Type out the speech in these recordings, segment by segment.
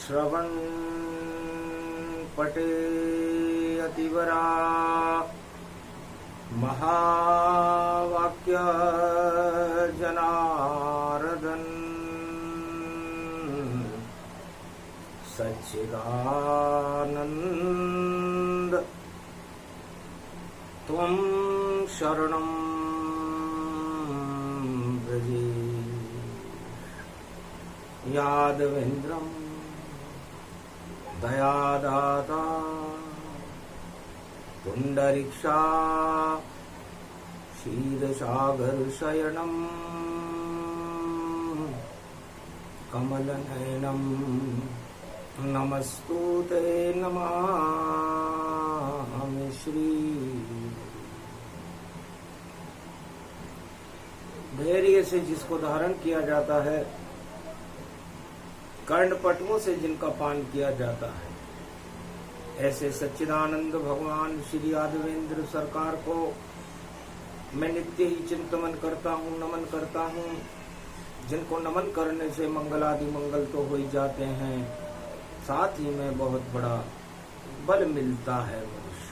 श्रवण पटे अतिवरा महावाक्य जनार्दन सच्चिदानंद त्वं शरणं व्रजे यादवेन्द्रं दयादाता पुंडरीक्षा क्षीरसागर शयनम कमलनयनम नमस्तुते नमामि श्री। धैर्य से जिसको धारण किया जाता है, कर्णपटुओं से जिनका पान किया जाता है, ऐसे सच्चिदानंद भगवान श्री यादवेंद्र सरकार को मैं नित्य ही चिंतन करता हूँ, नमन करता हूँ। जिनको नमन करने से मंगलादि मंगल तो हो ही जाते हैं, साथ ही में बहुत बड़ा बल मिलता है मनुष्य।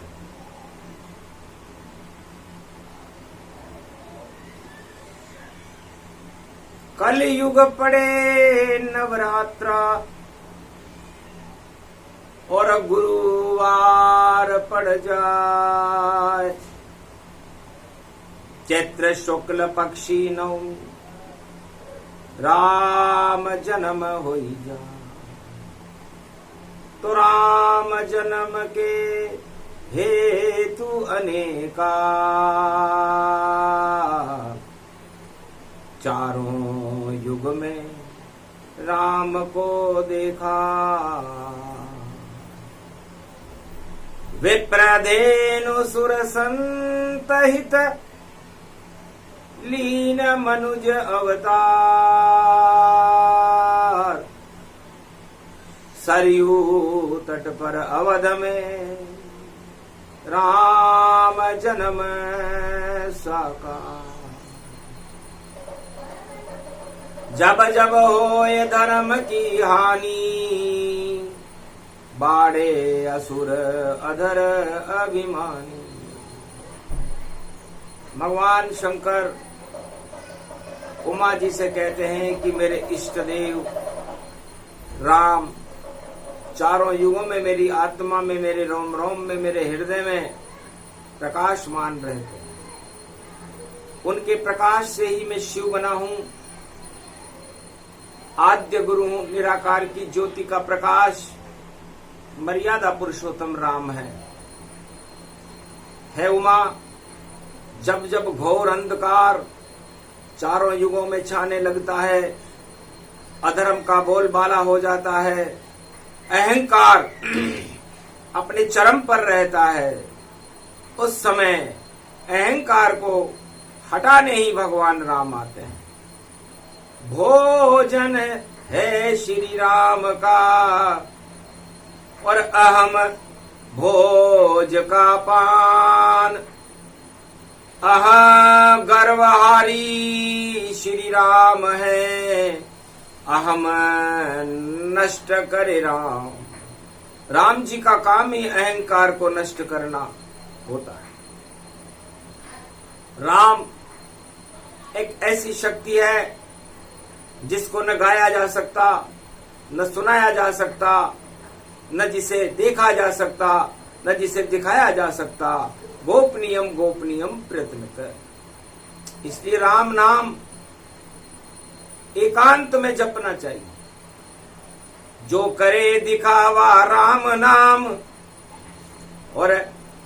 कल युग पड़े नवरात्रा और गुरुवार पड़ जाए, चैत्र शुक्ल पक्षी नवमी राम जन्म होई जाए, तो राम जन्म के हेतु अनेका, चारों युग में राम को देखा। विप्रधेनु सुर संतहित लीन मनुज अवतार, सरयू तट पर अवध में राम जन्म साकार। जब जब होए धर्म की हानि, बाड़े असुर अधर अभिमानी। भगवान शंकर उमा जी से कहते हैं कि मेरे इष्ट देव राम चारों युगों में मेरी आत्मा में, मेरे रोम रोम में, मेरे हृदय में प्रकाशमान रहते हैं। उनके प्रकाश से ही मैं शिव बना हूं, आद्य गुरु हूं, निराकार की ज्योति का प्रकाश मर्यादा पुरुषोत्तम राम है उमा। जब जब घोर अंधकार चारों युगों में छाने लगता है, अधर्म का बोलबाला हो जाता है, अहंकार अपने चरम पर रहता है, उस समय अहंकार को हटाने ही भगवान राम आते हैं। भोजन है श्री राम का और अहम भोज का पान, अहम गर्वहारी श्री राम है, अहम नष्ट करे राम। राम जी का काम ही अहंकार को नष्ट करना होता है। राम एक ऐसी शक्ति है जिसको न गाया जा सकता, न सुनाया जा सकता, न जिसे देखा जा सकता, न जिसे दिखाया जा सकता। गोपनीयम गोपनीयम प्रयत्नत। इसलिए राम नाम एकांत में जपना चाहिए। जो करे दिखावा राम नाम, और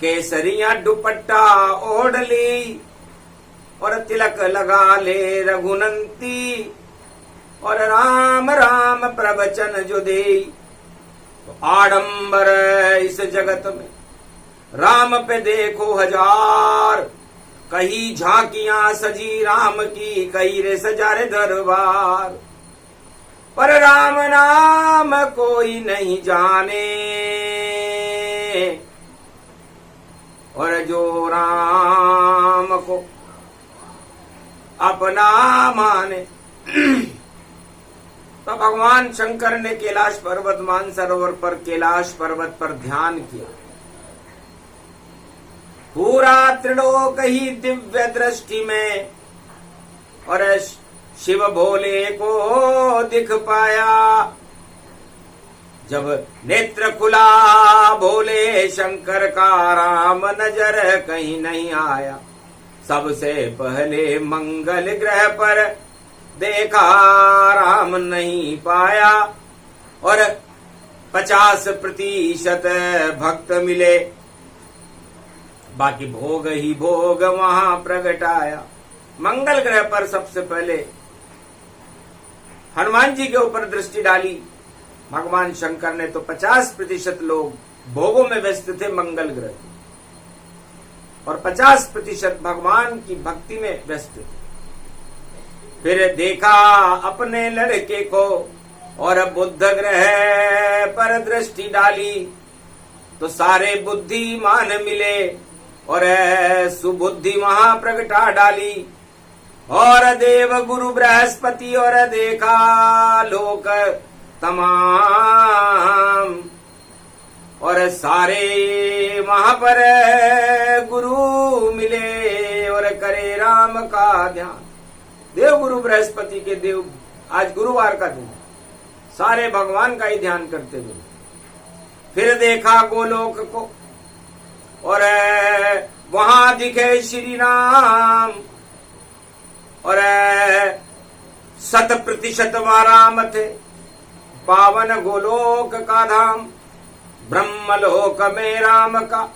केसरिया दुपट्टा ओढ़ ली, और तिलक लगा ले रघुनंती, और राम राम प्रवचन जो दे। तो आडंबर इस जगत में राम पे देखो हजार, कहीं झांकियां सजी राम की, कहीं रे सजा रे दरबार। पर राम नाम कोई नहीं जाने, और जो राम को अपना माने। तो भगवान शंकर ने कैलाश पर्वत मानसरोवर पर कैलाश पर्वत पर ध्यान किया। पूरा त्रिलोक ही दिव्य दृष्टि में, और शिव भोले को दिख पाया। जब नेत्र खुला भोले शंकर का, राम नजर कहीं नहीं आया। सबसे पहले मंगल ग्रह पर देखा, राम नहीं पाया। और 50% भक्त मिले, बाकी भोग ही भोग वहां प्रगटाया। मंगल ग्रह पर सबसे पहले हनुमान जी के ऊपर दृष्टि डाली भगवान शंकर ने, तो 50% लोग भोगों में व्यस्त थे मंगल ग्रह, और 50% भगवान की भक्ति में व्यस्त थे। फिर देखा अपने लड़के को, और बुध ग्रह पर दृष्टि डाली, तो सारे बुद्धिमान मिले, और सुबुद्धि वहां प्रगटा डाली। और देव गुरु बृहस्पति, और देखा लोक तमाम, और सारे वहां पर गुरु मिले, और करे राम का ध्यान। देव गुरु बृहस्पति के देव, आज गुरुवार का दिन, सारे भगवान का ही ध्यान करते हुए। फिर देखा गोलोक को, और वहां दिखे श्री राम, और 100% वहां राम थे। पावन गोलोक का धाम, ब्रह्मलोक में राम का,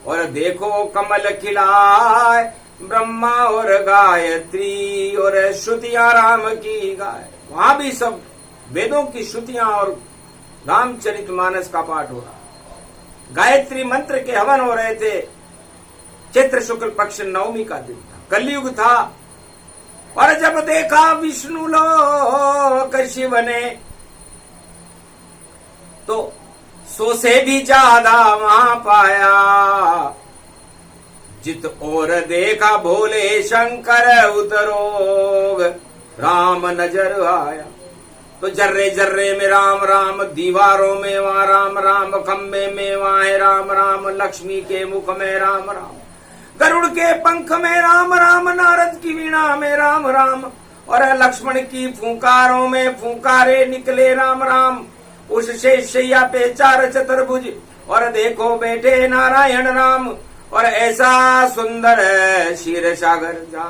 और देखो कमल खिलाए ब्रह्मा और गायत्री, और श्रुतियां राम की गाय। वहां भी सब वेदों की श्रुतियां और रामचरितमानस का पाठ हो रहा। गायत्री मंत्र के हवन हो रहे थे। चैत्र शुक्ल पक्ष नवमी का दिन था, कलयुग था। और जब देखा विष्णु लोक शिव ने, तो 100 से भी ज्यादा वहां पाया। जित और देखा भोले शंकर उतरोग, राम नजर आया। तो जर्रे जर्रे में राम राम, दीवारों में वहां राम राम, खम्बे में वहां है राम राम, लक्ष्मी के मुख में राम राम, गरुड़ के पंख में राम राम, नारद की वीणा में राम राम, और लक्ष्मण की फूंकारों में फूंकारे निकले राम राम। उस शेषैया पे 4 चतुर्भुज, और देखो बैठे नारायण राम, और ऐसा सुंदर क्षीर सागर जा।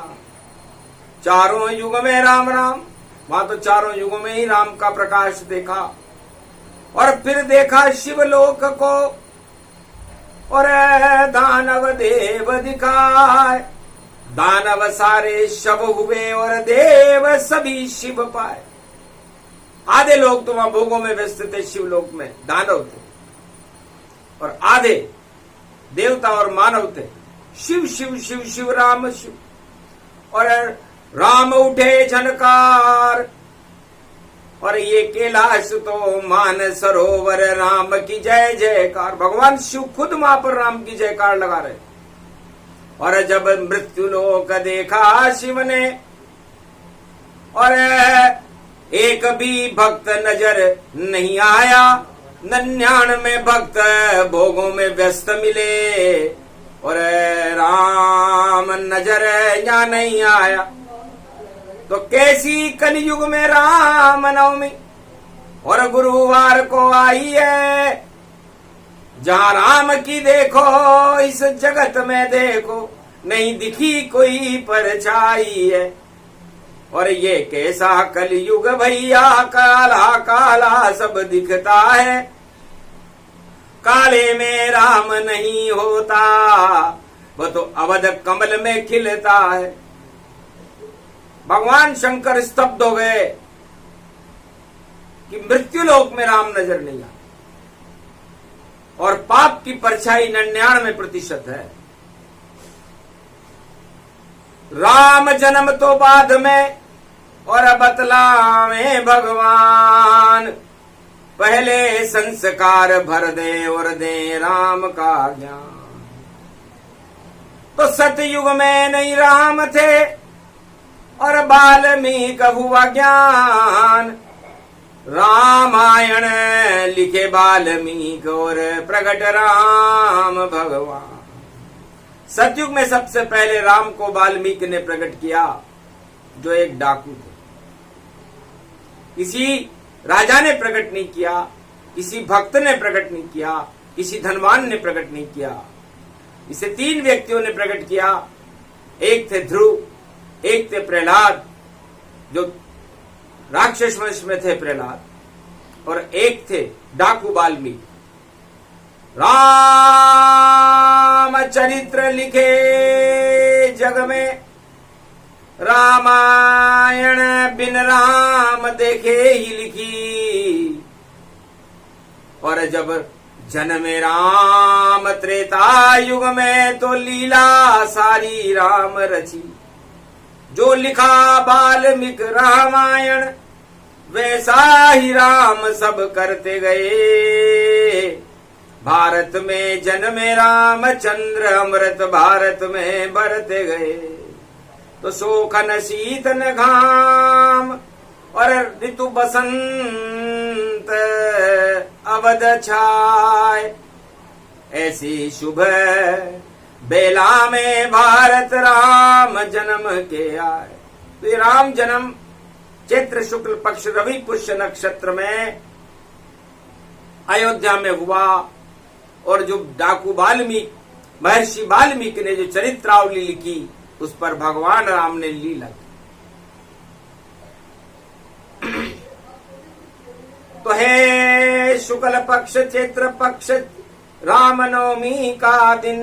चारों युग में राम राम, वहां तो चारों युगों में ही राम का प्रकाश देखा। और फिर देखा शिवलोक को, और दानव देव दिखाए। दानव सारे शव हुए, और देव सभी शिव पाए। आधे लोग तो वहां भोगों में व्यस्त थे, शिवलोक में दानव थे, और आधे देवता और मानव थे। शिव शिव शिव शिव राम शिव, और राम उठे झनकार, और ये कैलाश तो मान सरोवर, राम की जय जयकार। भगवान शिव खुद वहां पर राम की जयकार लगा रहे। और जब मृत्यु लोक देखा शिव ने, और एक भी भक्त नजर नहीं आया। 99 भक्त भोगों में व्यस्त मिले, और राम नजर यहाँ नहीं आया। तो कैसी कलयुग में राम नवमी और गुरुवार को आई है। जहां राम की देखो इस जगत में देखो, नहीं दिखी कोई परछाई है। और ये कैसा कलयुग भैया, काला काला सब दिखता है। काले में राम नहीं होता, वह तो अवध कमल में खिलता है। भगवान शंकर स्तब्ध हो गए कि मृत्युलोक में राम नजर नहीं आता, और पाप की परछाई 99% है। राम जन्म तो बाद में और बतलावे भगवान, पहले संस्कार भर दे और दे राम का ज्ञान। तो सतयुग में नहीं राम थे और वाल्मीकि हुआ ज्ञान। रामायण लिखे वाल्मीकि और प्रकट राम भगवान। सतयुग में सबसे पहले राम को वाल्मीकि ने प्रकट किया, जो एक डाकू थे। किसी राजा ने प्रकट नहीं किया, किसी भक्त ने प्रकट नहीं किया, किसी धनवान ने प्रकट नहीं किया। इसे 3 व्यक्तियों ने प्रकट किया। एक थे ध्रुव, एक थे प्रहलाद, जो राक्षस वंश में थे प्रहलाद, और एक थे डाकू वाल्मीकि। राम चरित्र लिखे जग में, रामायण बिन राम देखे ही लिखी। और जब जन्मे राम त्रेता युग में, तो लीला सारी राम रची। जो लिखा वाल्मीकि रामायण, वैसा ही राम सब करते गए। भारत में जन्मे रामचंद्र, अमृत भारत में बरते गए। तो शोकन शीतन घाम और ऋतु बसंत अवध छाए, ऐसी शुभ बेला में भारत राम जन्म के आए। तो ये राम जन्म चैत्र शुक्ल पक्ष रवि पुष्य नक्षत्र में अयोध्या में हुआ। और जो डाकू वाल्मीकि, महर्षि वाल्मीकि ने जो चरित्रावली लिखी, उस पर भगवान राम ने लीला की। तो है शुक्ल पक्ष चैत्र पक्ष रामनवमी का दिन,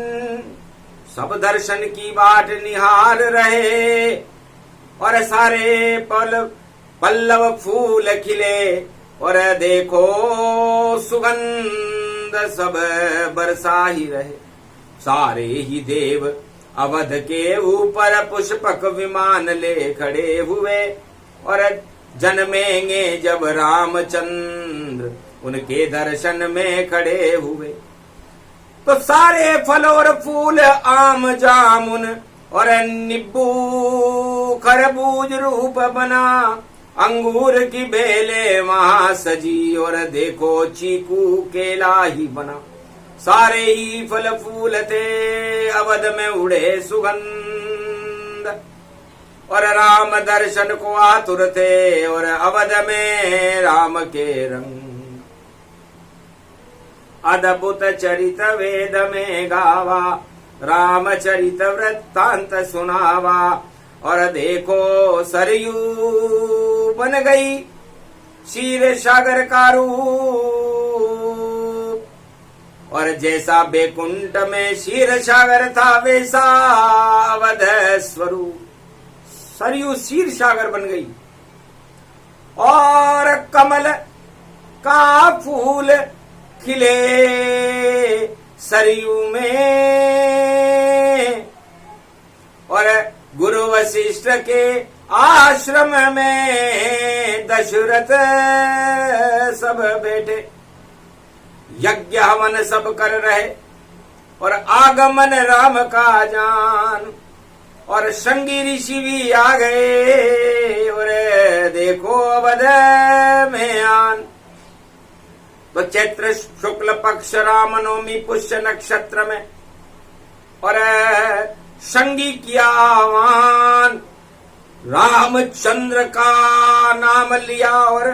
सब दर्शन की बाट निहार रहे। और सारे पल्लव फूल खिले, और देखो सुगंध सब बरसा ही रहे। सारे ही देव अवध के ऊपर पुष्पक विमान ले खड़े हुए, और जन्मेंगे जब रामचंद्र उनके दर्शन में खड़े हुए। तो सारे फल और फूल आम जामुन और नींबू खरबूज रूप बना, अंगूर की बेले वहां सजी, और देखो चीकू केला ही बना। सारे ही फल फूल थे, अवध में उड़े सुगंध, और राम दर्शन को आतुर थे, और अवध में राम के रंग। अद्भुत चरित वेद में गावा, रामचरित वृत्तांत सुनावा। और देखो सरयू बन गई क्षीर सागर का रूप, और जैसा बैकुंठ में क्षीर सागर था, वैसा अवध स्वरूप। सरयू क्षीर सागर बन गई, और कमल का फूल खिले सरयू में। और गुरु वशिष्ठ के आश्रम में दशरथ सब बैठे, यज्ञ हवन सब कर रहे, और आगमन राम का जान। और संगी ऋषि भी आ गए, और देखो अवध में आन। तो चैत्र शुक्ल पक्ष रामनवमी पुष्य नक्षत्र में, और संगी किया आह्वान, रामचंद्र का नाम लिया और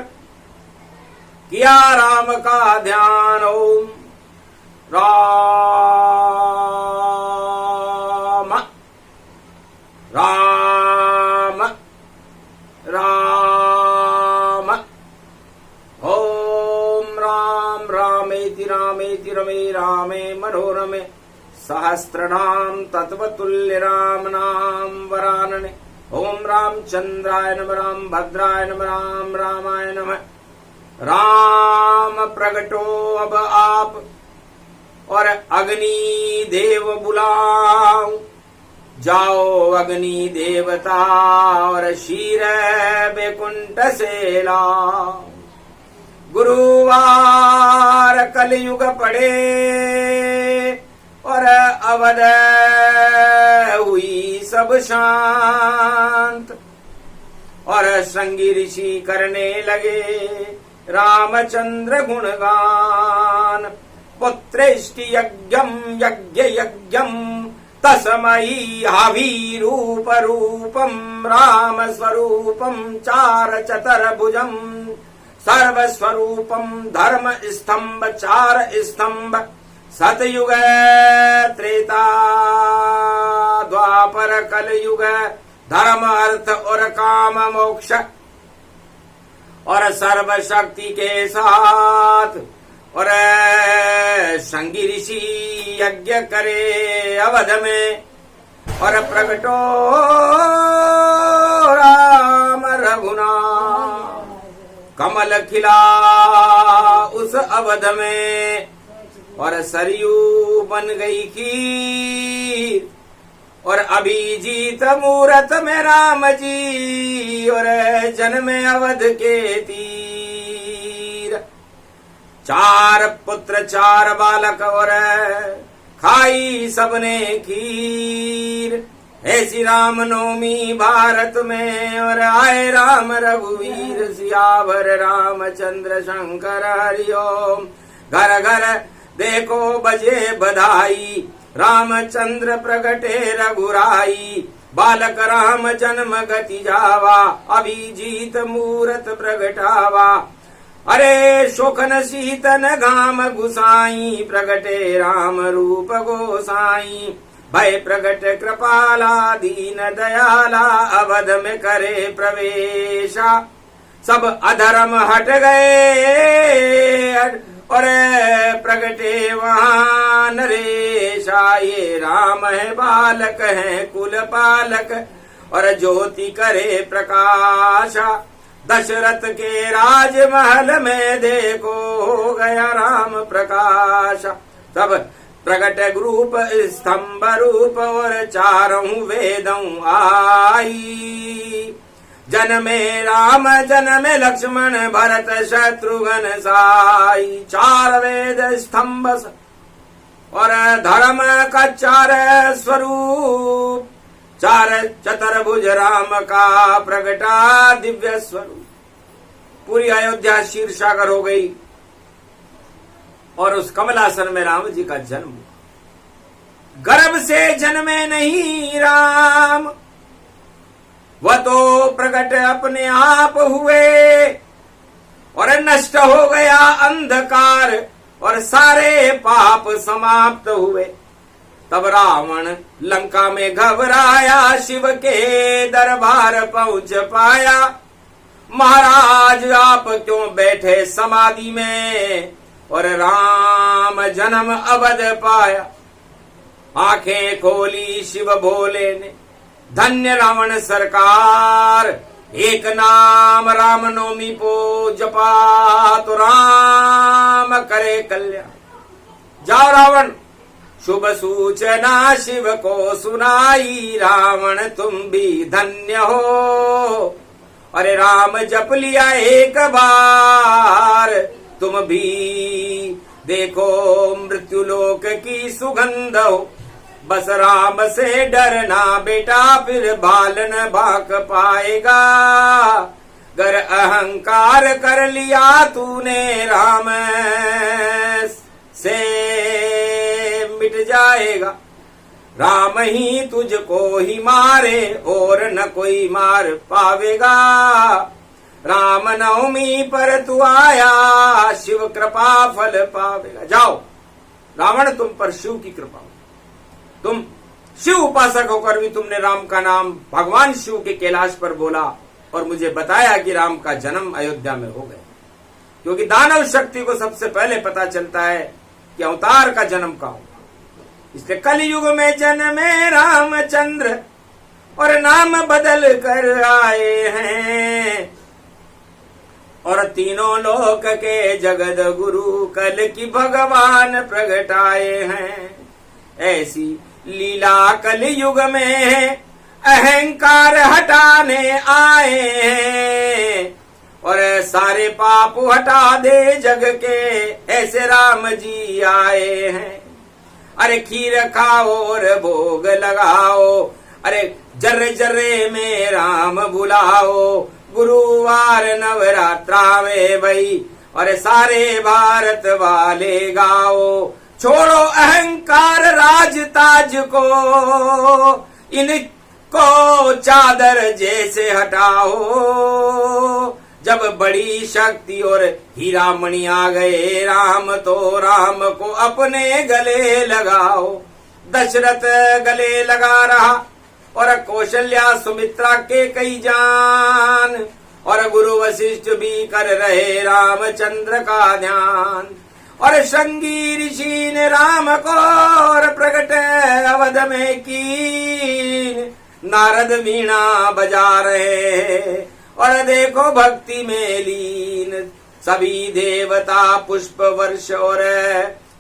किया राम का ध्यान। ओम राम राम राम। ओम राम रामेति रामेति रमे रामे मनोरमे सहस्रनाम तत्वतुल्य राम नाम वरानने। ओम रामचंद्राय नमः राम भद्राय नमः राम रामाय नमः। राम प्रगटो अब आप और अग्नि देव बुलाओ, जाओ अग्नि देवता और शीर बैकुंठ से लाओ। गुरुवार कलयुग पड़े और अवध हुई सब शांत और श्रृंगी ऋषि करने लगे रामचंद्र गुणगान। पुत्रेष्टि यज्ञम यज्ञ यज्ञम तस्मै हावीरूप रूपम राम स्वरूपम चार चतुर्भुजम सर्वस्वरूपम धर्म स्तंभ चार स्तंभ सतयुग त्रेता द्वापर कलयुग धर्म अर्थ और काम मोक्ष और सर्व शक्ति के साथ और संगी ऋषि यज्ञ करे अवध में और प्रगटो राम रघुनाथ। कमल खिला उस अवध में और सरयू बन गई खीर और अभिजीत मूरत में राम जी और जन्मे अवध के तीर। चार पुत्र चार बालक और खाई सबने खीर। ऐसी रामनवमी भारत में और आए राम रघुवीर सियावर रामचंद्र शंकर हरिओम। घर घर देखो बजे बधाई रामचंद्र प्रगटे रघुराई। बालक राम जन्म गति जावा अभिजीत मूरत प्रगटावा। अरे शोकन शीतन घाम गुसाई प्रगटे राम रूप गोसाई। भय प्रगट कृपाला दीन दयाला अवध में करे प्रवेशा। सब अधर्म हट गए और प्रगटे वहां नरेशा। ये राम है बालक है कुल पालक और ज्योति करे प्रकाशा। दशरथ के राजमहल में देखो हो गया राम प्रकाशा। सब प्रगट रूप स्तंभ रूप और चारों वेदों आई। जन्मे राम जन्मे लक्ष्मण भरत शत्रुघ्न साई। चार वेद स्तंभ और धर्म का चार स्वरूप। चार चतुर्भुज राम का प्रगटा दिव्य स्वरूप। पूरी अयोध्या क्षीर सागर हो गई और उस कमलासन में राम जी का जन्म। गर्भ से जन्मे नहीं राम वह तो प्रकट अपने आप हुए और नष्ट हो गया अंधकार और सारे पाप समाप्त हुए। तब रावण लंका में घबराया शिव के दरबार पहुंच पाया। महाराज आप क्यों बैठे समाधि में और राम जन्म अवध पाया। आंखें खोली शिव भोले ने धन्य रावण सरकार। एक नाम राम नवमी को जपा तो राम करे कल्याण। जाओ रावण शुभ सूचना शिव को सुनाई। रावण तुम भी धन्य हो। अरे राम जप लिया एक बार तुम भी देखो मृत्युलोक की सुगंध हो। बस राम से डरना बेटा फिर बाल न भाग पाएगा। गर अहंकार कर लिया तूने राम से मिट जाएगा। राम ही तुझको ही मारे और न कोई मार पावेगा। राम नवमी पर तू आया, शिव कृपा फल पावेगा। जाओ रावण, तुम पर शिव की कृपा हो। तुम शिव उपासक होकर भी तुमने राम का नाम भगवान शिव के कैलाश पर बोला और मुझे बताया कि राम का जन्म अयोध्या में हो गया। क्योंकि दानव शक्ति को सबसे पहले पता चलता है कि अवतार का जन्म कहाँ होगा। इसलिए कलयुग में जन्मे रामचंद्र और नाम बदल कर आए हैं, और तीनों लोक के जगत गुरु कल की भगवान प्रगटाए हैं। ऐसी लीला कलयुग में अहंकार हटाने आए हैं, और सारे पाप हटा दे जग के ऐसे राम जी आए हैं। अरे खीर खाओ और भोग लगाओ, अरे जर्रे जर्रे में राम बुलाओ। गुरुवार नवरात्रा में भई और सारे भारत वाले गाओ। छोड़ो अहंकार राज ताज को, इनको चादर जैसे हटाओ। जब बड़ी शक्ति और हीरा मणि आ गए राम, तो राम को अपने गले लगाओ। दशरथ गले लगा रहा और कौशल्या सुमित्रा के कई जान, और गुरु वशिष्ठ भी कर रहे रामचंद्र का ध्यान। और श्रृंगी ऋषि ने राम को और प्रकट अवध में की, नारद वीणा बजा रहे और देखो भक्ति में लीन। सभी देवता पुष्प वर्ष और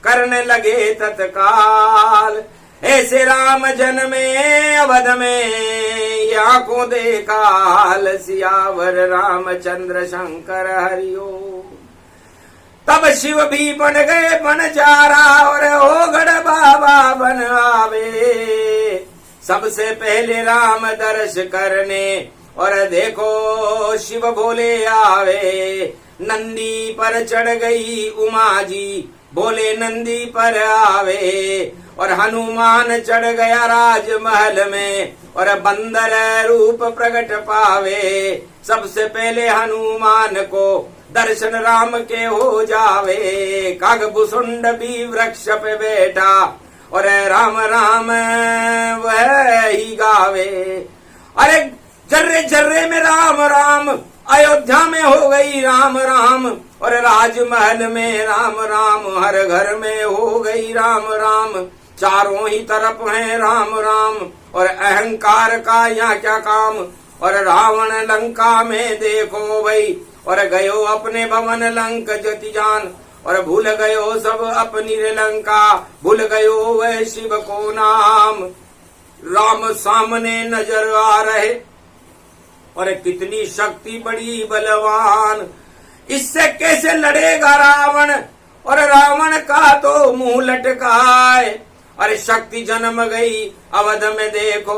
करने लगे तत्काल। ऐसे राम जन्मे अवध में, आंखों देखा हाल सियावर रामचंद्र शंकर हरिओ। तब शिव भी बन गए बनजारा और ओगड़ बाबा बन आवे। सबसे पहले राम दर्श करने और देखो शिव भोले आवे। नंदी पर चढ़ गई उमा जी, बोले नंदी पर आवे। और हनुमान चढ़ गया राजमहल में और बंदर रूप प्रकट पावे। सबसे पहले हनुमान को दर्शन राम के हो जावे। कागभुसुंड भी वृक्ष पे बैठा और राम राम वह ही गावे। अरे जर्रे जर्रे में राम राम, अयोध्या में हो गई राम राम, और राजमहल में राम राम, हर घर में हो गई राम राम। चारों ही तरफ है राम राम, और अहंकार का यहाँ क्या काम। और रावण लंका में देखो भाई, और गयो अपने भवन लंक जति जान। और भूल गयो सब अपनी लंका, भूल गयो वह शिव को नाम। राम सामने नजर आ रहे और कितनी शक्ति बड़ी बलवान। इससे कैसे लड़ेगा रावण, और रावण का तो मुंह लटकाए। अरे शक्ति जन्म गई अवध में देखो,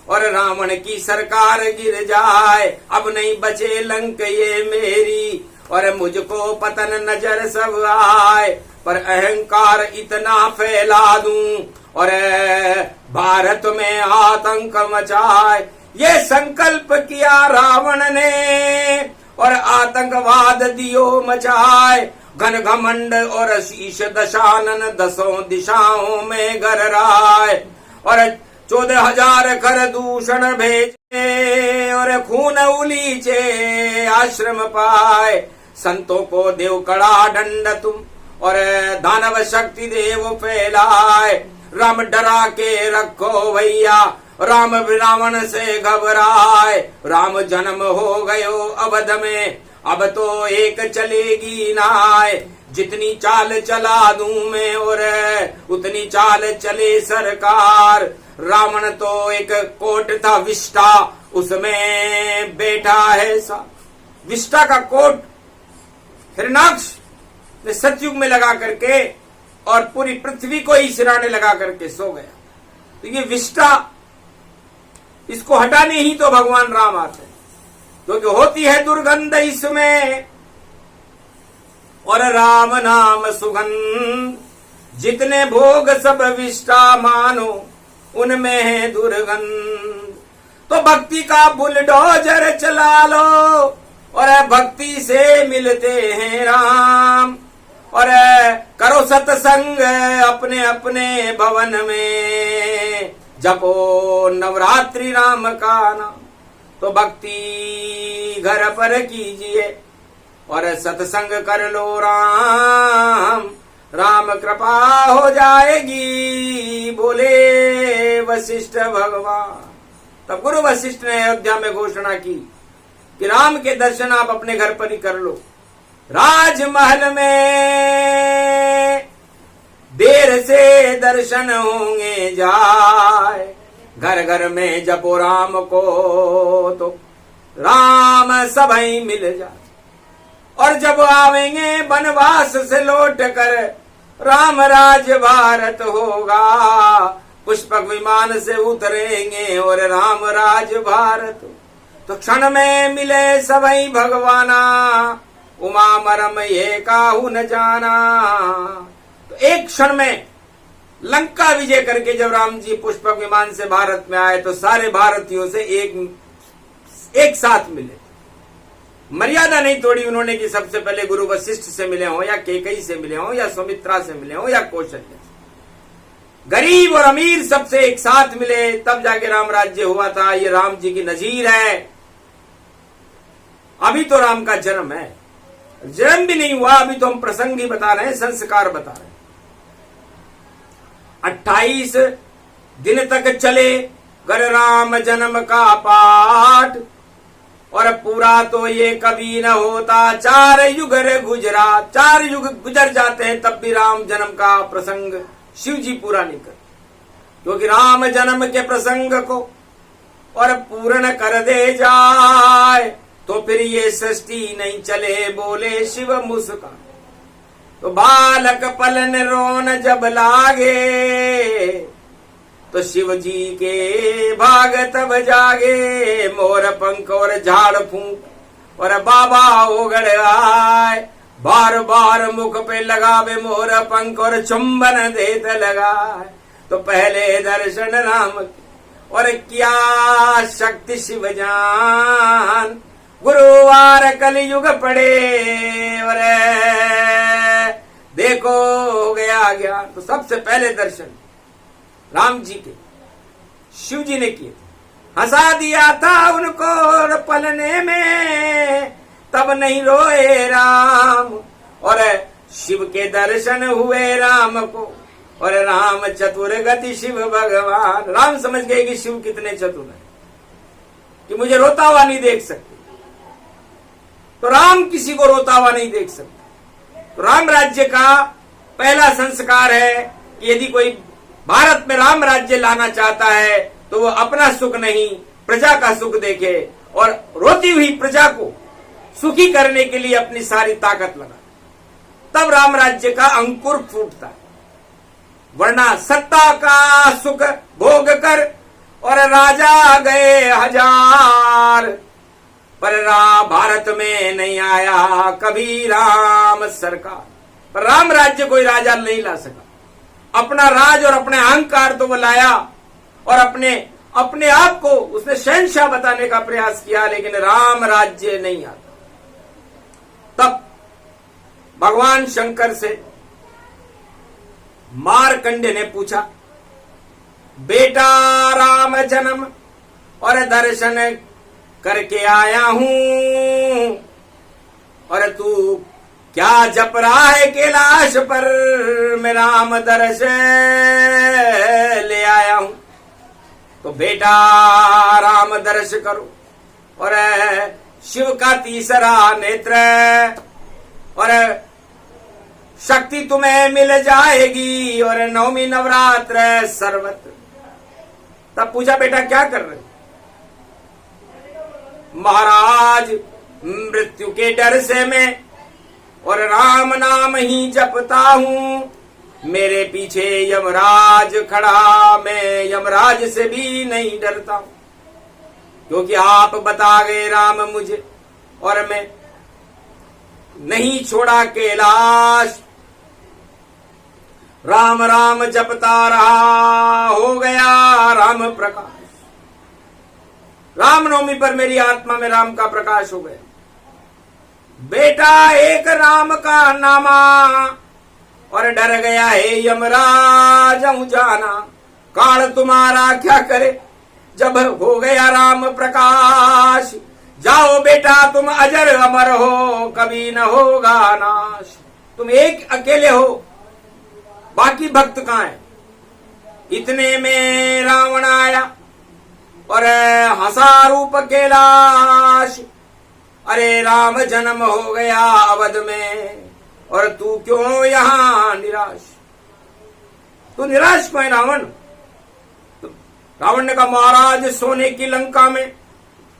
और रावण की सरकार गिर जाए। अब नहीं बचे लंक ये मेरी, और मुझको पतन नजर सब आए। पर अहंकार इतना फैला दूं और भारत में आतंक मचाए। ये संकल्प किया रावण ने और आतंकवाद दियो मचाए। घन घमंड और शीश दशानन दसों दिशाओं में गरराए। और 14,000 कर दूषण भेजे और खून उलीचे आश्रम पाए। संतों को देव कड़ा दंड तुम और दानव शक्ति देव फैलाए। राम डरा के रखो भैया, राम रावण से घबराए। राम जन्म हो गयो अवध में, अब तो एक चलेगी नाय। जितनी चाल चला दूं मैं और उतनी चाल चले सरकार। रावण तो एक कोट था विष्टा, उसमें बैठा है सा। विष्टा का कोट हिरणाक्ष ने सतयुग में लगा करके और पूरी पृथ्वी को ही सिराने लगा करके सो गया। तो ये विष्टा, इसको हटाने ही तो भगवान राम आते हैं, क्योंकि होती है दुर्गंध इसमें। और राम नाम सुगंध, जितने भोग सब विष्टा मानो। उनमें है दुर्गंध। तो भक्ति का बुलडोजर चला लो और भक्ति से मिलते हैं राम। और करो सत्संग अपने अपने भवन में, जपो नवरात्रि राम का नाम। तो भक्ति घर पर कीजिए और सत्संग कर लो राम, राम कृपा हो जाएगी, बोले वशिष्ठ भगवान। तब गुरु वशिष्ठ ने अयोध्या में घोषणा की कि राम के दर्शन आप अपने घर पर ही कर लो। राजमहल में देर से दर्शन होंगे जाए, घर घर में जपो राम को तो राम सबई मिल जाए। और जब आवेंगे वनवास से लौट कर, राम राज भारत होगा। पुष्पक विमान से उतरेंगे और राम राज भारत। तो क्षण में मिले सबई भगवाना, उमा मरम ये काहू न जाना। तो एक क्षण में लंका विजय करके जब राम जी पुष्पक विमान से भारत में आए तो सारे भारतीयों से एक साथ मिले। मर्यादा नहीं तोड़ी उन्होंने कि सबसे पहले गुरु वशिष्ठ से मिले हों या केकई से मिले हों या सुमित्रा से मिले हों या कौशल्य। गरीब और अमीर सबसे एक साथ मिले, तब जाके राम राज्य हुआ था। ये राम जी की नजीर है। अभी तो राम का जन्म है, जन्म भी नहीं हुआ, अभी तो हम प्रसंग ही बता रहे हैं, संस्कार बता रहे हैं। 28 दिन तक चले कर राम जन्म का पाठ, और पूरा तो ये कभी न होता। 4 युग गुजरा, 4 युग गुजर जाते हैं तब भी राम जन्म का प्रसंग शिव जी पूरा नहीं कर, क्योंकि राम जन्म के प्रसंग को और पूर्ण कर दे जाए तो फिर ये सृष्टि नहीं चले, बोले शिव मुस्कान। तो बालक पलन रोन जब लागे, तो शिव जी के भाग तब जागे। मोर पंख और झाड़ फूंक और बाबा ओगड़ आए, बार बार मुख पे लगावे मोर पंख और चुंबन देत लगाए। तो पहले दर्शन राम और क्या शक्ति शिव जान, गुरुवार कलयुग पड़े और देखो हो गया ज्ञान। तो सबसे पहले दर्शन राम जी के शिव जी ने किए थे। हंसा दिया था उनको पलने में, तब नहीं रोए राम। और शिव के दर्शन हुए राम को, और राम चतुर गति शिव भगवान। राम समझ गए कि शिव कितने चतुर हैं कि मुझे रोता हुआ नहीं देख सकते। तो राम किसी को रोता हुआ नहीं देख सकते। तो राम राज्य का पहला संस्कार है कि यदि कोई भारत में राम राज्य लाना चाहता है तो वो अपना सुख नहीं प्रजा का सुख देखे, और रोती हुई प्रजा को सुखी करने के लिए अपनी सारी ताकत लगा, तब राम राज्य का अंकुर फूटता है। वरना सत्ता का सुख भोग कर और राजा गए हजार, पर भारत में नहीं आया कभी राम सरकार। पर राम राज्य कोई राजा नहीं ला सका। अपना राज और अपने अहंकार तो वो लाया, और अपने आप को उसने शहंशाह बताने का प्रयास किया, लेकिन राम राज्य नहीं आता। तब भगवान शंकर से मार्कंडे ने पूछा, बेटा राम जन्म और दर्शन करके आया हूं, और तू क्या जप रहा है कैलाश पर, मैं राम दर्श ले आया हूं। तो बेटा राम दर्श करो, और शिव का तीसरा नेत्र और शक्ति तुम्हें मिल जाएगी, और नवमी नवरात्र सर्वत्र। तब पूछा, बेटा क्या कर रहे? महाराज मृत्यु के डर से मैं और राम नाम ही जपता हूं, मेरे पीछे यमराज खड़ा, मैं यमराज से भी नहीं डरता हूं, क्योंकि आप बता गए राम मुझे, और मैं नहीं छोड़ा कैलाश। राम राम जपता रहा, हो गया राम प्रकाश। रामनवमी पर मेरी आत्मा में राम का प्रकाश हो गया। बेटा एक राम का नामा, और डर गया है यमराज जाना। काल तुम्हारा क्या करे जब हो गया राम प्रकाश। जाओ बेटा तुम अजर अमर हो, कभी न होगा नाश। तुम एक अकेले हो, बाकी भक्त कहां है। इतने में रावण आया और हंसा रूप कैलाश। अरे राम जन्म हो गया अवध में, और तू क्यों यहां निराश। तू निराश क्यों है रावण। रावण ने कहा महाराज सोने की लंका में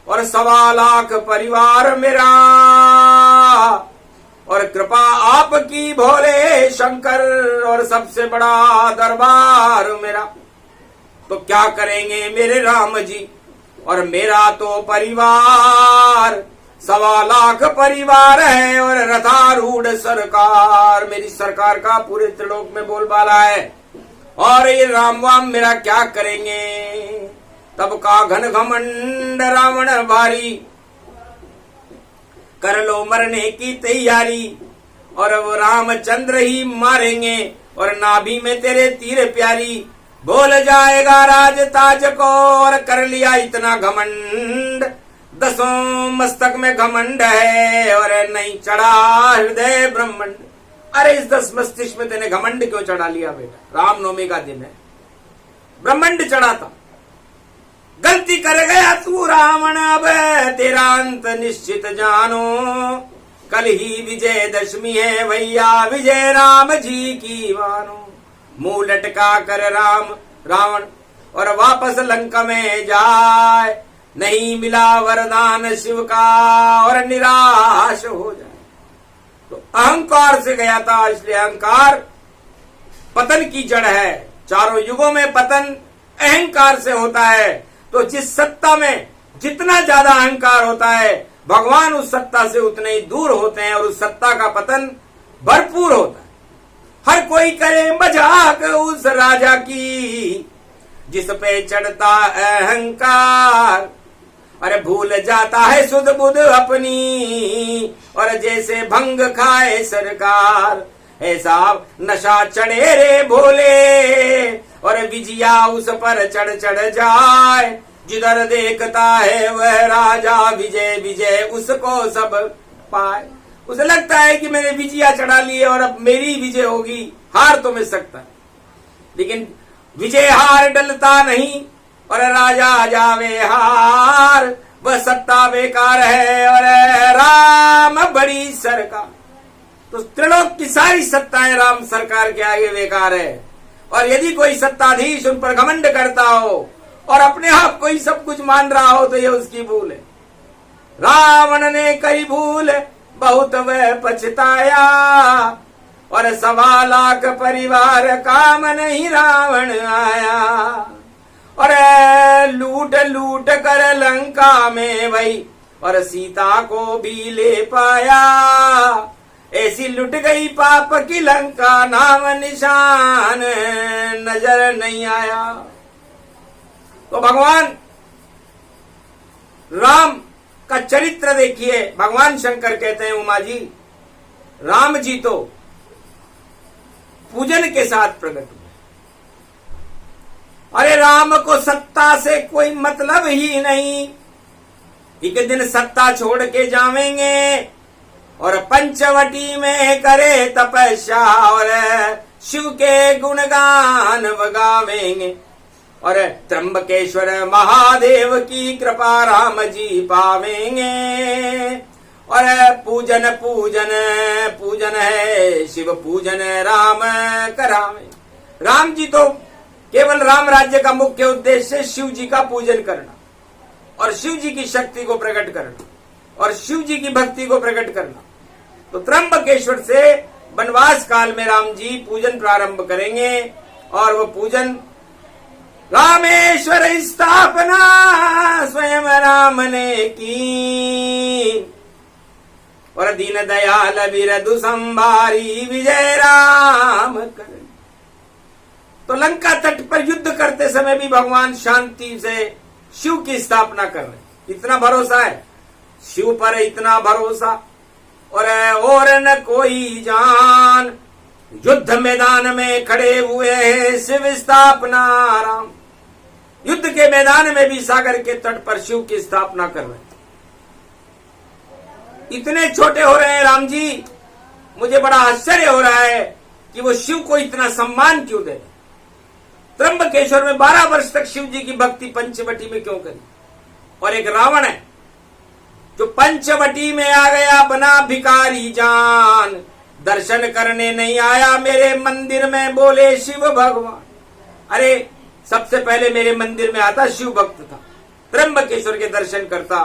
और 1.25 लाख परिवार मेरा, और कृपा आपकी भोले शंकर, और सबसे बड़ा दरबार मेरा। तो क्या करेंगे मेरे राम जी, और मेरा तो परिवार 1.25 लाख परिवार है, और रथारूढ़ सरकार। मेरी सरकार का पूरे त्रिलोक में बोलबाला है, और ये राम वाम मेरा क्या करेंगे। तब का घन घमंड रावण भारी, कर लो मरने की तैयारी, और अब रामचंद्र ही मारेंगे, और नाभि में तेरे तीर प्यारी। बोल जाएगा राज ताज को, और कर लिया इतना घमंड। 10 मस्तक में घमंड है, और नहीं चढ़ा हृदय ब्रह्मंड। अरे इस 10 मस्तिष्क में तेने घमंड क्यों चढ़ा लिया बेटा। रामनवमी का दिन है, ब्रह्मंड चढ़ा था। गलती कर गया तू रावण, अब तेरा अंत निश्चित जानो। कल ही विजय दशमी है भैया, विजय राम जी की मानो। मुंह लटका कर रावण और वापस लंका में जाए। नहीं मिला वरदान शिव का, और निराश हो जाए। तो अहंकार से गया था, इसलिए अहंकार पतन की जड़ है। चारों युगों में पतन अहंकार से होता है। तो जिस सत्ता में जितना ज्यादा अहंकार होता है, भगवान उस सत्ता से उतने ही दूर होते हैं, और उस सत्ता का पतन भरपूर होता है। हर कोई करे मजाक उस राजा की, जिस पे चढ़ता अहंकार। अरे भूल जाता है सुध बुध अपनी, और जैसे भंग खाए सरकार। ऐसा नशा चढ़े रे भोले, और विजया उस पर चढ़ चढ़ जाए। जिधर देखता है वह राजा विजय विजय, उसको सब पाए। उसे लगता है कि मैंने विजया चढ़ा ली है, और अब मेरी विजय होगी। हार तो मिल सकता है, लेकिन विजय हार डलता नहीं, और राजा जावे हार। वह सत्ता बेकार है, और राम बड़ी सरकार। तो त्रिलोक की सारी सत्ताएं राम सरकार के आगे बेकार है। और यदि कोई सत्ताधीश उन पर घमंड करता हो, और अपने आप को ही सब कुछ मान रहा हो, तो यह उसकी भूल है। रावण ने कई भूल बहुत वह पछताया, और 1.25 लाख परिवार काम नहीं रावण आया। और लूट लूट कर लंका में वही, और सीता को भी ले पाया। ऐसी लुट गई पाप की लंका, नाम निशान नजर नहीं आया। तो भगवान राम का चरित्र देखिए। भगवान शंकर कहते हैं उमा जी, राम जी तो पूजन के साथ प्रकट हुए। अरे राम को सत्ता से कोई मतलब ही नहीं। एक दिन सत्ता छोड़ के जावेंगे, और पंचवटी में करे तपस्या, और शिव के गुणगान बगावेंगे। और त्र्यंबकेश्वर महादेव की कृपा राम जी पावेंगे। और पूजन पूजन पूजन है, शिव पूजन राम करावे। राम जी तो केवल राम राज्य का मुख्य उद्देश्य शिव जी का पूजन करना, और शिव जी की शक्ति को प्रकट करना, और शिव जी की भक्ति को प्रकट करना। तो त्र्यंबकेश्वर से वनवास काल में राम जी पूजन प्रारंभ करेंगे, और वो पूजन रामेश्वर स्थापना स्वयं राम ने की। और दीन दयाल बिरदु संभारी, विजय राम कर। तो लंका तट पर युद्ध करते समय भी भगवान शांति से शिव की स्थापना कर रहे। इतना भरोसा है शिव पर, इतना भरोसा। और न कोई जान, युद्ध मैदान में खड़े हुए हैं शिव स्थापना राम। युद्ध के मैदान में भी सागर के तट पर शिव की स्थापना कर रहे हैं। इतने छोटे हो रहे हैं राम जी, मुझे बड़ा आश्चर्य हो रहा है कि वो शिव को इतना सम्मान क्यों दे रहे। त्र्यंबकेश्वर में 12 वर्ष तक शिव जी की भक्ति पंचवटी में क्यों करी। और एक रावण है जो पंचवटी में आ गया बना भिखारी जान, दर्शन करने नहीं आया मेरे मंदिर में, बोले शिव भगवान। अरे सबसे पहले मेरे मंदिर में आता, शिव भक्त था, त्र्यंबकेश्वर के दर्शन करता,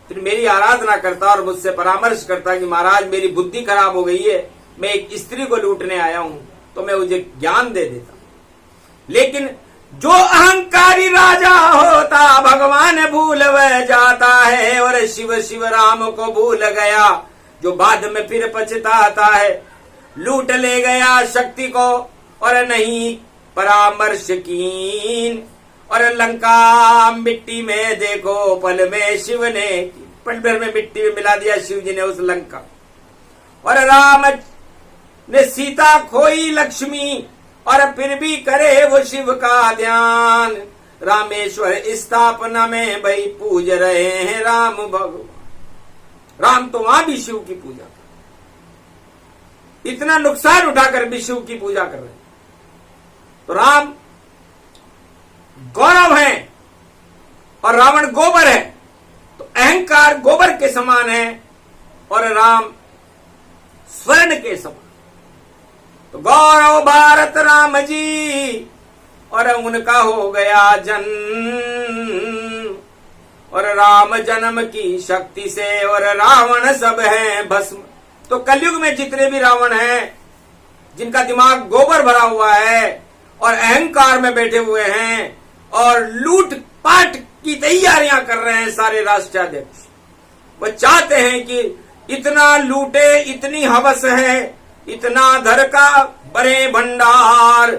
फिर मेरी आराधना करता और मुझसे परामर्श करता कि महाराज मेरी बुद्धि खराब हो गई है, मैं एक स्त्री को लूटने आया हूं, तो मैं मुझे ज्ञान दे देता। लेकिन जो अहंकारी राजा होता भगवान भूल वह जाता है, और शिव शिव राम को भूल गया जो बाद में फिर पछताता है। लूट ले गया शक्ति को और नहीं परामर्श कीन, और लंका मिट्टी में देखो पल में शिव ने, पल भर में मिट्टी में मिला दिया शिव जी ने उस लंका। और राम ने सीता खोई लक्ष्मी, और फिर भी करे वो शिव का ध्यान। रामेश्वर स्थापना में भाई पूज रहे हैं राम भगवान। राम तो वहां भी शिव की पूजा कर, इतना नुकसान उठाकर भी शिव की पूजा कर रहे हैं। तो राम गौरव है और रावण गोबर है, तो अहंकार गोबर के समान है और राम स्वर्ण के समान। तो गौरव भारत राम जी, और उनका हो गया जन्म, और राम जन्म की शक्ति से और रावण सब है भस्म। तो कलयुग में जितने भी रावण हैं, जिनका दिमाग गोबर भरा हुआ है और अहंकार में बैठे हुए हैं और लूट पाट की तैयारियां कर रहे हैं सारे राष्ट्राध्यक्ष, वो चाहते हैं कि इतना लूटे, इतनी हवस है, इतना धर का बड़े भंडार,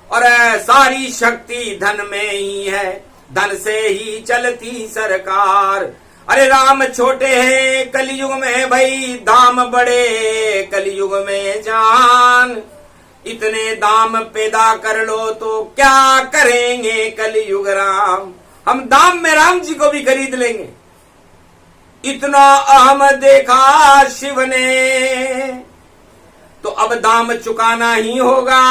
और सारी शक्ति धन में ही है, धन से ही चलती सरकार। अरे राम छोटे हैं कलयुग में भाई, दाम बड़े कलयुग में जान। इतने दाम पैदा कर लो तो क्या करेंगे कलयुग राम, हम दाम में राम जी को भी खरीद लेंगे। इतना अहम देखा शिव ने, तो अब दाम चुकाना ही होगा,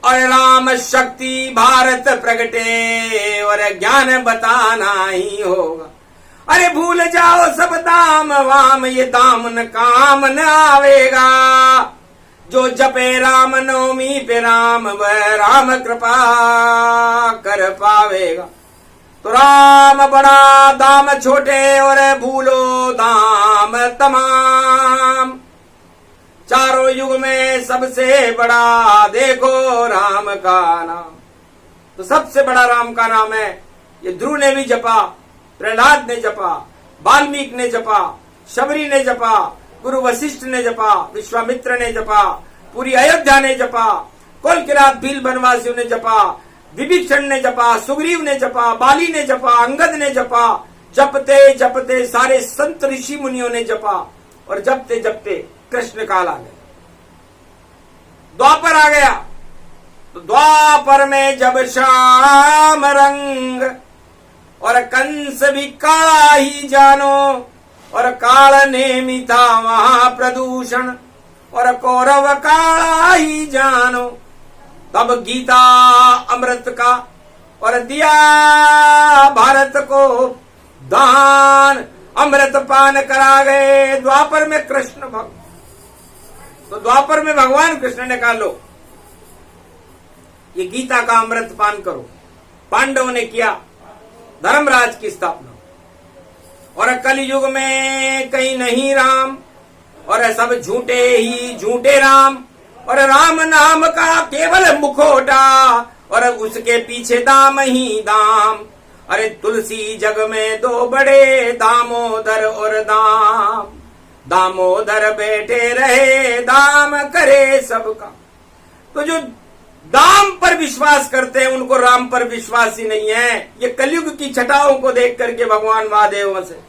और राम शक्ति भारत प्रगटे और ज्ञान बताना ही होगा। अरे भूल जाओ सब दाम वाम, ये दाम न काम न आवेगा। जो जपे राम नवमी पे राम, वह राम कृपा कर पावेगा। तो राम बड़ा दाम छोटे और भूलो दाम तमाम। चारों युग में सबसे बड़ा देखो राम का नाम। तो सबसे बड़ा राम का नाम है, ये ध्रुव ने भी जपा, प्रहलाद ने जपा, वाल्मीकि ने जपा, शबरी ने जपा, गुरु वशिष्ठ ने जपा, विश्वामित्र ने जपा, पूरी अयोध्या ने जपा, कुल किरात भील बनवासियों ने जपा, विभीषण ने जपा, सुग्रीव ने जपा, बाली ने जपा, अंगद ने जपा। जपते जपते सारे संत ऋषि मुनियों ने जपा, और जपते जपते कृष्ण काल आ गया, द्वापर आ गया। तो द्वापर में जब श्याम रंग, और कंस भी काला ही जानो, और काल नेमी था वहां प्रदूषण, और कौरव काला ही जानो। तब गीता अमृत का और दिया भारत को दान, अमृत पान करा गए द्वापर में कृष्ण भगवान। तो द्वापर में भगवान कृष्ण ने कहा लो ये गीता का अमृत पान करो। पांडवों ने किया, धर्मराज की स्थापना। और कलयुग में कहीं नहीं राम, और सब झूठे ही झूठे राम, और राम नाम का केवल मुखोटा, और उसके पीछे दाम ही दाम। अरे तुलसी जग में दो बड़े, दामोदर और दाम। दामोदर बैठे रहे, दाम करे सबका। तो जो दाम पर विश्वास करते हैं, उनको राम पर विश्वास ही नहीं है। ये कलयुग की छटाओं को देख करके भगवान महादेव से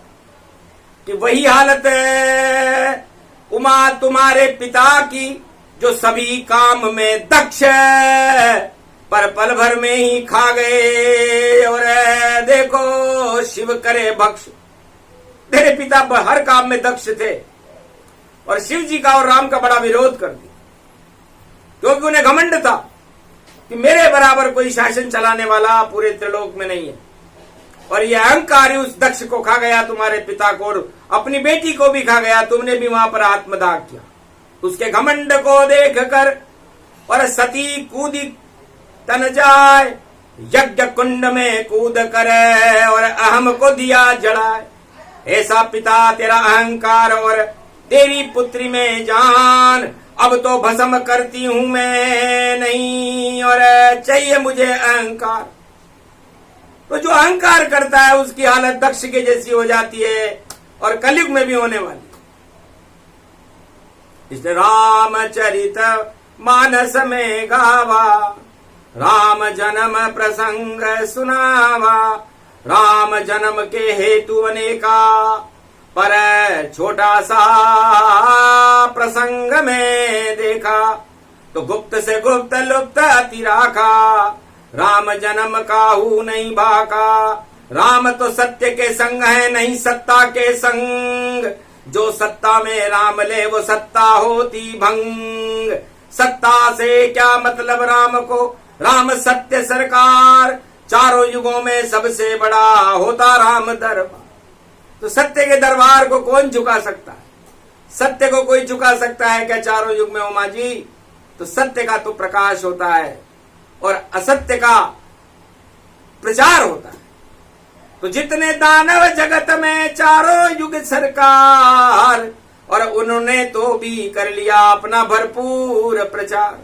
कि वही हालत है उमा तुम्हारे पिता की, जो सभी काम में दक्ष है, पर पल भर में ही खा गए। और देखो शिव करे भक्ष। तेरे पिता हर काम में दक्ष थे और शिव जी का और राम का बड़ा विरोध कर दिया, क्योंकि उन्हें घमंड था कि मेरे बराबर कोई शासन चलाने वाला पूरे त्रिलोक में नहीं है। और यह अहंकारी उस दक्ष को खा गया, तुम्हारे पिता को, और अपनी बेटी को भी खा गया। तुमने भी वहां पर आत्मदाह किया। उसके घमंड को देख कर और सती कूदी तन जाए, यज्ञ कुंड में कूद करे और अहम को दिया जड़ाए। ऐसा पिता तेरा अहंकार और तेरी पुत्री में जान, अब तो भस्म करती हूं मैं नहीं, और चाहिए मुझे अहंकार। तो जो अहंकार करता है उसकी हालत दक्ष के जैसी हो जाती है और कलयुग में भी होने वाली। इसलिए रामचरित मानस में गावा, राम जन्म प्रसंग सुनावा। राम जन्म के हेतु अनेका, पर छोटा सा प्रसंग में देखा, तो गुप्त से गुप्त लुप्त अति राखा। राम जन्म काहू नहीं बाका। राम तो सत्य के संग है, नहीं सत्ता के संग। जो सत्ता में राम ले वो सत्ता होती भंग। सत्ता से क्या मतलब राम को, राम सत्य सरकार। चारों युगों में सबसे बड़ा होता राम दरबार। तो सत्य के दरबार को कौन झुका सकता है? सत्य को कोई झुका सकता है क्या चारों युग में उमा जी? तो सत्य का तो प्रकाश होता है और असत्य का प्रचार होता है। तो जितने दानव जगत में चारों युग सरकार, और उन्होंने तो भी कर लिया अपना भरपूर प्रचार,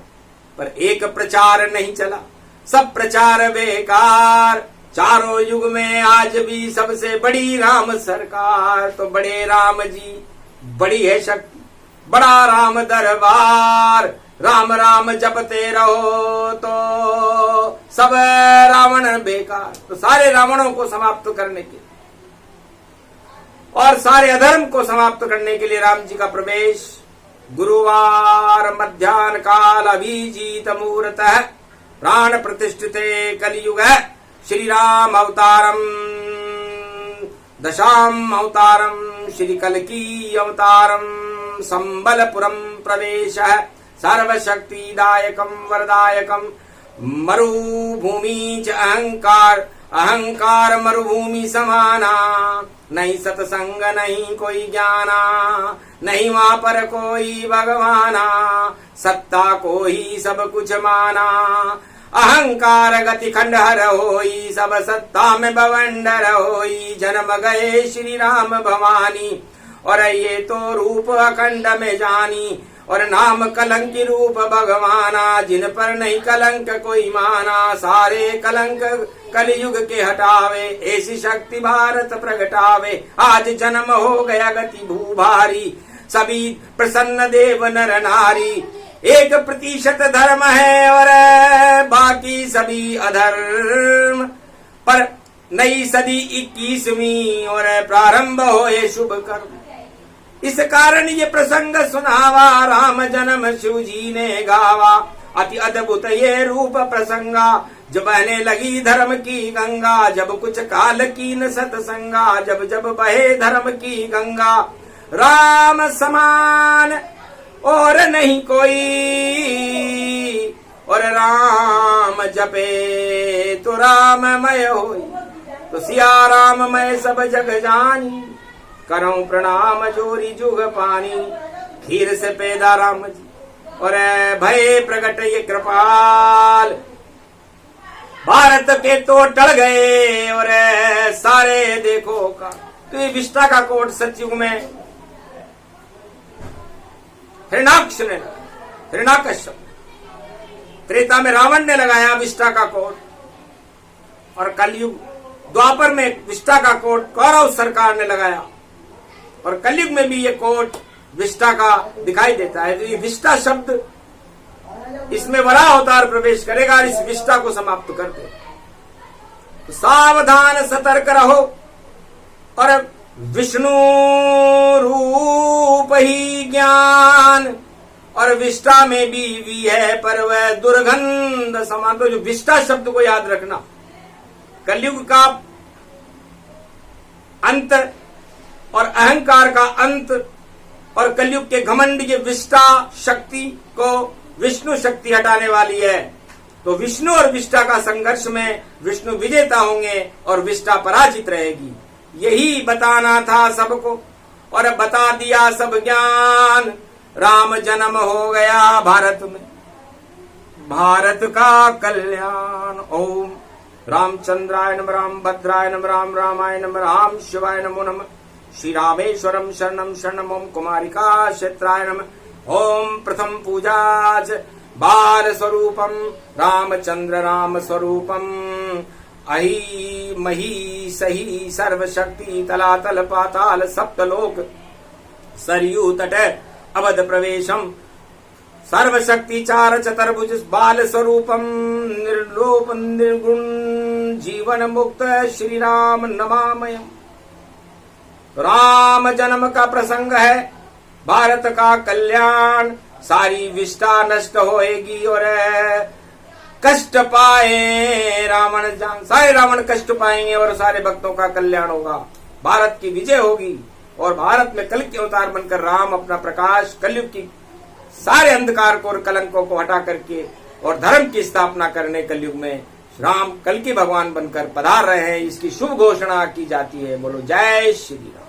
पर एक प्रचार नहीं चला, सब प्रचार बेकार। चारों युग में आज भी सबसे बड़ी राम सरकार। तो बड़े राम जी, बड़ी है शक्ति, बड़ा राम दरबार। राम राम जपते रहो तो सब रावण बेकार। तो सारे रावणों को समाप्त करने के और सारे अधर्म को समाप्त करने के लिए राम जी का प्रवेश गुरुवार मध्याह्न काल अभिजीत मुहूर्त है। प्राण प्रतिष्ठिते कलियुग है। श्री राम अवतारम दशाम अवतारम श्री कल्की अवतारम संबलपुरम प्रवेश है। सर्वशक्तिदायकम वरदायकम मरुभूमि च अहंकार, अहंकार मरुभूमि समाना। नहीं सत्संग नहीं कोई ज्ञाना, नहीं वहां पर कोई भगवाना। सत्ता को ही सब कुछ माना, अहंकार गति खंडहर होई। सब सत्ता में बवंडर होई। जन्म गए श्री राम भवानी, और ये तो रूप अखंड में जानी। और नाम कलंकी रूप भगवाना, जिन पर नहीं कलंक कोई माना। सारे कलंक कलयुग के हटावे, ऐसी शक्ति भारत प्रगटावे। आज जन्म हो गया गति भूभारी, सभी प्रसन्न देव नर नारी। 1% धर्म है और बाकी सभी अधर्म, पर नई सदी 21वीं और प्रारंभ होए शुभ कर्म। इस कारण ये प्रसंग सुनावा, राम जन्म शिव जी ने गावा। अति अद्भुत ये रूप प्रसंगा, जब बहने लगी धर्म की गंगा। जब कुछ काल की न सत्संगा, जब जब बहे धर्म की गंगा। राम समान और नहीं कोई, और राम जपे तो राममय होई। तो सिया राम मैं सब जग जानी, करऊं प्रणाम जोरी जुग पानी। खीर से पैदा राम जी और भय प्रकट ये कृपाल। भारत के तो टल गए और सारे देखो का। तो ये विष्टा का कोट सतयुग में हिरणाक्ष ने लगाया, हिरणाकश्यप। त्रेता में रावण ने लगाया विष्टा का कोट, और कलयुग द्वापर में विष्टा का कोट कौरव सरकार ने लगाया, और कलयुग में भी ये कोट विष्टा का दिखाई देता है। तो ये विष्टा शब्द इसमें वराह अवतार प्रवेश करेगा और इस विष्टा को समाप्त कर दे। तो सावधान सतर्क रहो। और विष्णु रूप ही ज्ञान, और विष्टा में भी वी है पर वह दुर्गंध समान। तो जो विष्टा शब्द को याद रखना, कलयुग का अंत और अहंकार का अंत और कलयुग के घमंड की विष्टा शक्ति को विष्णु शक्ति हटाने वाली है। तो विष्णु और विष्टा का संघर्ष में विष्णु विजेता होंगे और विष्टा पराजित रहेगी। यही बताना था सबको और बता दिया सब ज्ञान। राम जन्म हो गया भारत में, भारत का कल्याण। ओम रामचंद्राय नमः, राम भद्राय नमः, राम रामाय नमः, राम शिवाय नमो नमः। श्री रामेश्वरम शरणम शरणम। ओम कुमारिका क्षेत्राय नमः। ओम प्रथम पूजा बाल स्वरूपम रामचंद्र राम स्वरूपम। अहि मही सही सर्वशक्ति तलातल पाताल सप्तलोक सरयू तट अवध प्रवेशम सर्वशक्ति चार चतुर्भुज बाल स्वरूपम निर्लोप निर्गुण जीवन मुक्त श्री राम नमामयम। राम जन्म का प्रसंग है, भारत का कल्याण, सारी विष्टा नष्ट होएगी और कष्ट पाए रावण जान, सारे रावण कष्ट पाएंगे और सारे भक्तों का कल्याण होगा, भारत की विजय होगी और भारत में कल के अवतार बनकर राम अपना प्रकाश कलयुग की सारे अंधकार को और कलंकों को हटा करके और धर्म की स्थापना करने कलयुग में राम कल के भगवान बनकर पधार रहे हैं। इसकी शुभ घोषणा की जाती है। बोलो जय श्री राम।